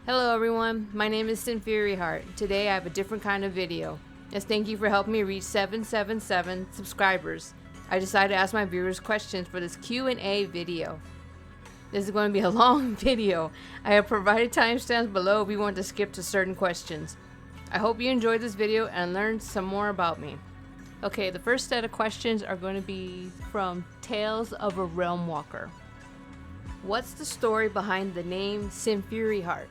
Hello everyone, my name is Sinfuri Haart. Today I have a different kind of video. As thank you for helping me reach 777 subscribers, I decided to ask my viewers questions for this Q&A video. This is going to be a long video. I have provided timestamps below if you want to skip to certain questions. I hope you enjoyed this video and learned some more about me. Okay, the first set of questions are going to be from Tales of a Realm Walker. What's the story behind the name Sinfuri Haart?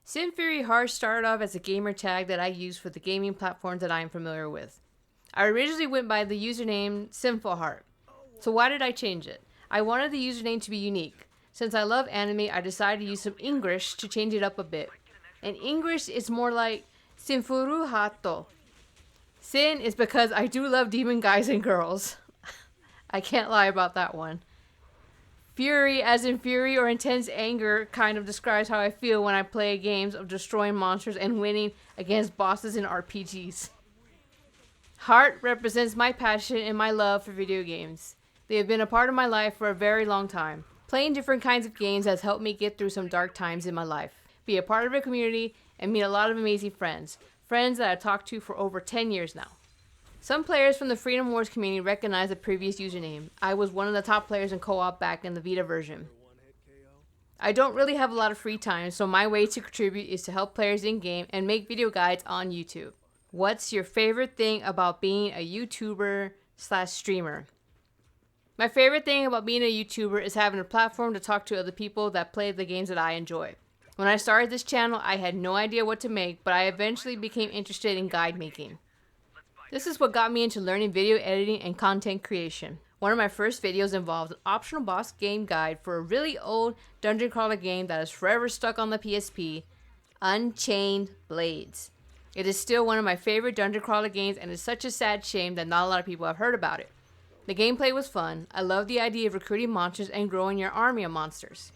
Sinfuri Haart started off as a gamer tag that I use for the gaming platforms that I am familiar with. I originally went by the username Sinfuri Haart. So why did I change it? I wanted the username to be unique. Since I love anime, I decided to use some English to change it up a bit. In English, it's more like Sinfuri Haart. Sin is because I do love demon guys and girls. I can't lie about that one. Fury, as in fury or intense anger, kind of describes how I feel when I play games of destroying monsters and winning against bosses in RPGs. Heart represents my passion and my love for video games. They have been a part of my life for a very long time. Playing different kinds of games has helped me get through some dark times in my life, be a part of a community, and meet a lot of amazing friends. Friends that I've talked to for over 10 years now. Some players from the Freedom Wars community recognize the previous username. I was one of the top players in co-op back in the Vita version. I don't really have a lot of free time, so my way to contribute is to help players in-game and make video guides on YouTube. What's your favorite thing about being a YouTuber/streamer? My favorite thing about being a YouTuber is having a platform to talk to other people that play the games that I enjoy. When I started this channel, I had no idea what to make, but I eventually became interested in guide making. This is what got me into learning video editing and content creation. One of my first videos involved an optional boss game guide for a really old dungeon crawler game that is forever stuck on the PSP, Unchained Blades. It is still one of my favorite dungeon crawler games and it's such a sad shame that not a lot of people have heard about it. The gameplay was fun. I love the idea of recruiting monsters and growing your army of monsters.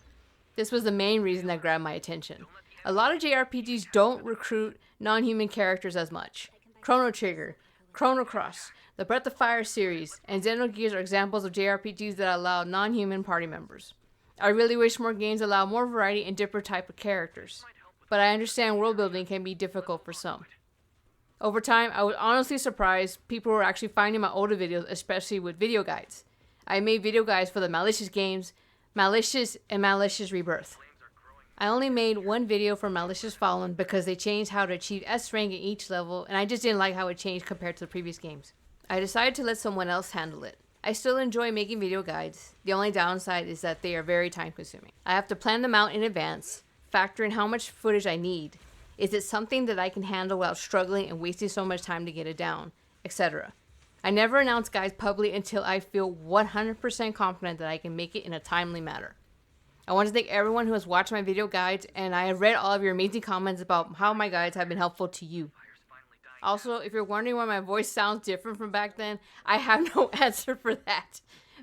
This was the main reason that grabbed my attention. A lot of JRPGs don't recruit non-human characters as much. Chrono Trigger, Chrono Cross, the Breath of Fire series, and Xenogears are examples of JRPGs that allow non-human party members. I really wish more games allow more variety and different type of characters, but I understand world building can be difficult for some. Over time, I was honestly surprised people were actually finding my older videos, especially with video guides. I made video guides for the Malicious games, Malicious and Malicious Rebirth. I only made one video for Malicious Fallen because they changed how to achieve S rank in each level and I just didn't like how it changed compared to the previous games. I decided to let someone else handle it. I still enjoy making video guides. The only downside is that they are very time consuming. I have to plan them out in advance, factor in how much footage I need. Is it something that I can handle without struggling and wasting so much time to get it down, etc. I never announce guides publicly until I feel 100% confident that I can make it in a timely manner. I want to thank everyone who has watched my video guides, and I have read all of your amazing comments about how my guides have been helpful to you. Also, if you're wondering why my voice sounds different from back then, I have no answer for that.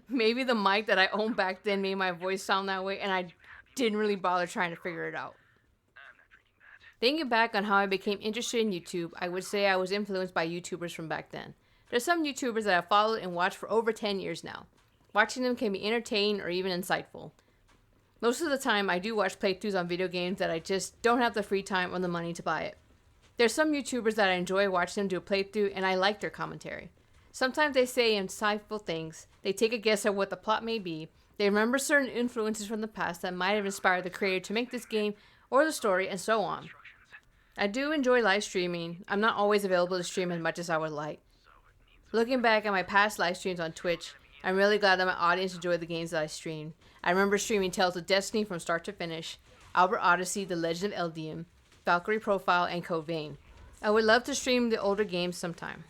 Maybe the mic that I owned back then made my voice sound that way, and I didn't really bother trying to figure it out. Thinking back on how I became interested in YouTube, I would say I was influenced by YouTubers from back then. There's some YouTubers that I've followed and watched for over 10 years now. Watching them can be entertaining or even insightful. Most of the time, I do watch playthroughs on video games that I just don't have the free time or the money to buy it. There's some YouTubers that I enjoy watching them do a playthrough and I like their commentary. Sometimes they say insightful things, they take a guess at what the plot may be, they remember certain influences from the past that might have inspired the creator to make this game or the story, and so on. I do enjoy live streaming. I'm not always available to stream as much as I would like. Looking back at my past live streams on Twitch, I'm really glad that my audience enjoyed the games that I streamed. I remember streaming Tales of Destiny from start to finish, Albert Odyssey, The Legend of Eldium, Valkyrie Profile, and Code Vein. I would love to stream the older games sometime.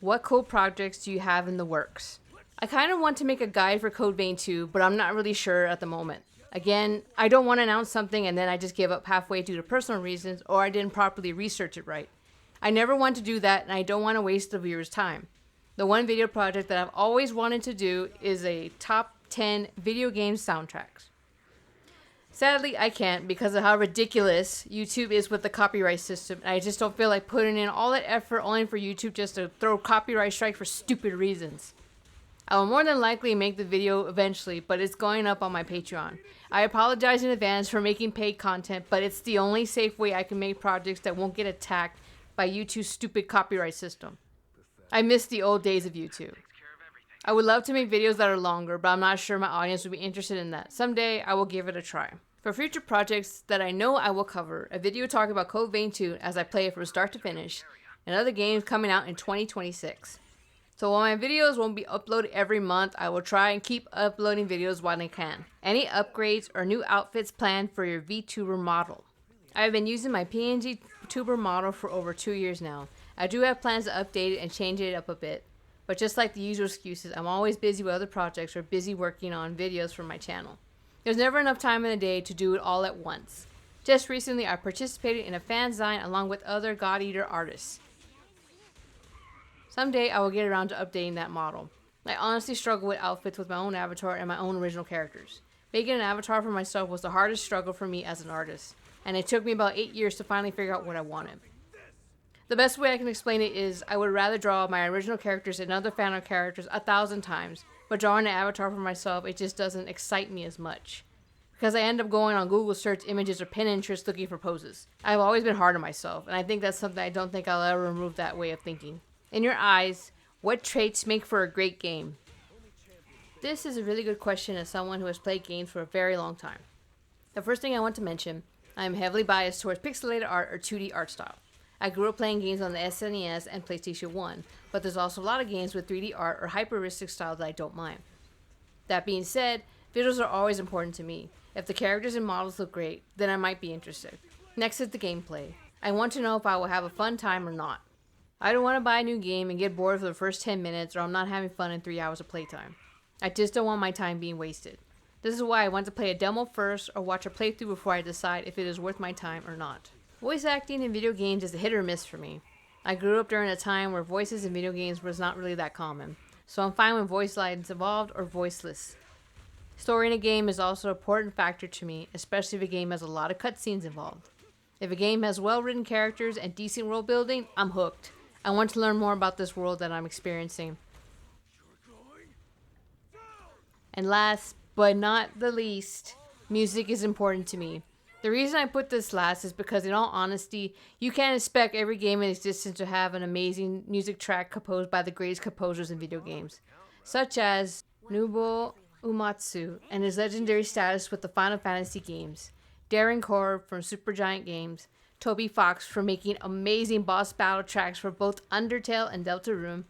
What cool projects do you have in the works? I kind of want to make a guide for Code Vein 2, but I'm not really sure at the moment. Again, I don't want to announce something and then I just give up halfway due to personal reasons or I didn't properly research it right. I never want to do that and I don't want to waste the viewers' time. The one video project that I've always wanted to do is a top 10 video game soundtracks. Sadly, I can't because of how ridiculous YouTube is with the copyright system. I just don't feel like putting in all that effort only for YouTube just to throw copyright strike for stupid reasons. I will more than likely make the video eventually, but it's going up on my Patreon. I apologize in advance for making paid content, but it's the only safe way I can make projects that won't get attacked by YouTube's stupid copyright system. I miss the old days of YouTube. I would love to make videos that are longer, but I'm not sure my audience would be interested in that. Someday, I will give it a try. For future projects that I know I will cover, a video talking about Code Vein 2 as I play it from start to finish, and other games coming out in 2026. So while my videos won't be uploaded every month, I will try and keep uploading videos while I can. Any upgrades or new outfits planned for your VTuber model? I have been using my Pngtuber model for over 2 years now. I do have plans to update it and change it up a bit. But just like the usual excuses, I'm always busy with other projects or busy working on videos for my channel. There's never enough time in the day to do it all at once. Just recently, I participated in a fanzine along with other God-Eater artists. Someday, I will get around to updating that model. I honestly struggle with outfits with my own avatar and my own original characters. Making an avatar for myself was the hardest struggle for me as an artist, and it took me about 8 years to finally figure out what I wanted. The best way I can explain it is I would rather draw my original characters and other fan art characters 1,000 times, but drawing an avatar for myself, it just doesn't excite me as much. Because I end up going on Google search images or Pinterest looking for poses. I've always been hard on myself, and I think that's something I don't think I'll ever remove that way of thinking. In your eyes, what traits make for a great game? This is a really good question as someone who has played games for a very long time. The first thing I want to mention, I am heavily biased towards pixelated art or 2D art style. I grew up playing games on the SNES and PlayStation 1, but there's also a lot of games with 3D art or hyper-realistic style that I don't mind. That being said, visuals are always important to me. If the characters and models look great, then I might be interested. Next is the gameplay. I want to know if I will have a fun time or not. I don't want to buy a new game and get bored for the first 10 minutes or I'm not having fun in 3 hours of playtime. I just don't want my time being wasted. This is why I want to play a demo first or watch a playthrough before I decide if it is worth my time or not. Voice acting in video games is a hit or miss for me. I grew up during a time where voices in video games was not really that common, so I'm fine when voice lines involved or voiceless. Story in a game is also an important factor to me, especially if a game has a lot of cutscenes involved. If a game has well-written characters and decent world building, I'm hooked. I want to learn more about this world that I'm experiencing. And last but not the least, music is important to me. The reason I put this last is because in all honesty, you can't expect every game in existence to have an amazing music track composed by the greatest composers in video games, such as Nobuo Uematsu and his legendary status with the Final Fantasy games, Darren Korb from Supergiant Games, Toby Fox for making amazing boss battle tracks for both Undertale and Deltarune,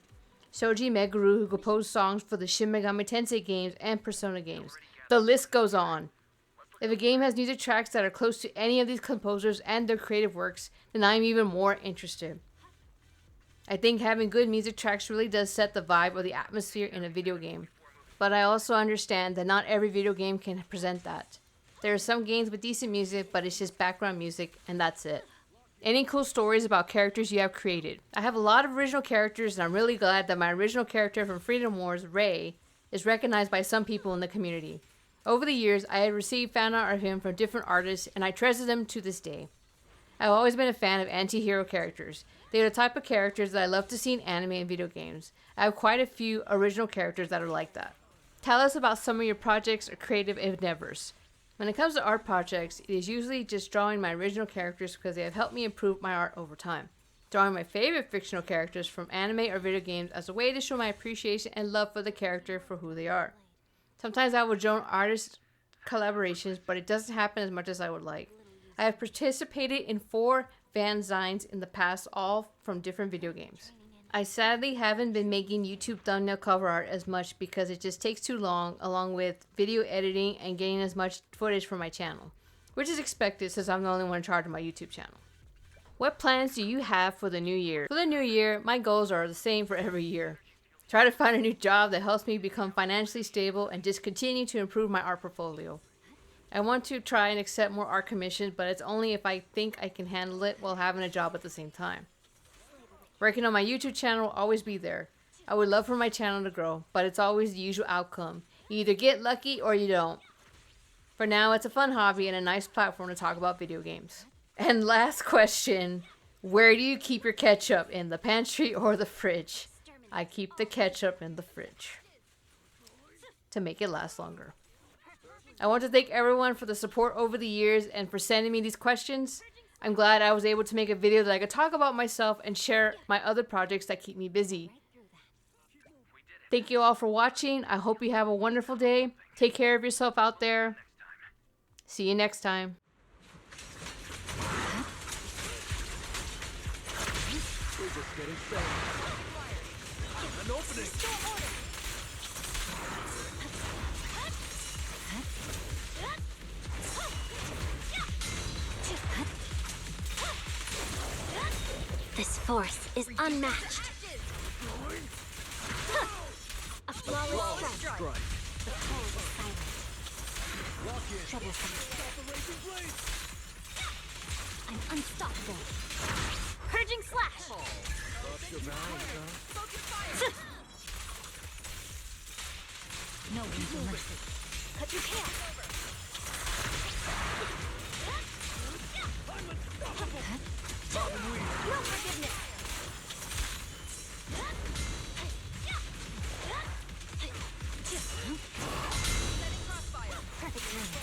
Shoji Meguro who composed songs for the Shin Megami Tensei games and Persona games. The list goes on. If a game has music tracks that are close to any of these composers and their creative works, then I'm even more interested. I think having good music tracks really does set the vibe or the atmosphere in a video game. But I also understand that not every video game can present that. There are some games with decent music, but it's just background music, and that's it. Any cool stories about characters you have created? I have a lot of original characters, and I'm really glad that my original character from Freedom Wars, Ray, is recognized by some people in the community. Over the years, I have received fan art of him from different artists, and I treasure them to this day. I've always been a fan of anti-hero characters. They are the type of characters that I love to see in anime and video games. I have quite a few original characters that are like that. Tell us about some of your projects or creative endeavors. When it comes to art projects, it is usually just drawing my original characters because they have helped me improve my art over time. Drawing my favorite fictional characters from anime or video games as a way to show my appreciation and love for the character for who they are. Sometimes I will join artist collaborations, but it doesn't happen as much as I would like. I have participated in 4 fanzines in the past, all from different video games. I sadly haven't been making YouTube thumbnail cover art as much because it just takes too long, along with video editing and getting as much footage for my channel, which is expected since I'm the only one in charge of my YouTube channel. What plans do you have for the new year? For the new year, my goals are the same for every year. Try to find a new job that helps me become financially stable and just continue to improve my art portfolio. I want to try and accept more art commissions, but it's only if I think I can handle it while having a job at the same time. Working on my YouTube channel will always be there. I would love for my channel to grow, but it's always the usual outcome. You either get lucky or you don't. For now, it's a fun hobby and a nice platform to talk about video games. And last question, where do you keep your ketchup? In the pantry or the fridge? I keep the ketchup in the fridge. to make it last longer. I want to thank everyone for the support over the years and for sending me these questions. I'm glad I was able to make a video that I could talk about myself and share my other projects that keep me busy. Thank you all for watching. I hope you have a wonderful day. Take care of yourself out there. See you next time. We're just getting started. An opening. This force is unmatched. A flawless strike. The cold is silent. Troublesome. I'm unstoppable. Purging slash. No easy mercy. Cut your tail. No forgiveness. Perfect range.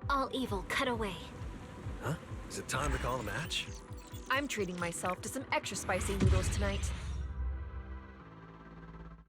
All evil cut away. Huh? Is it time to call a match? I'm treating myself to some extra spicy noodles tonight.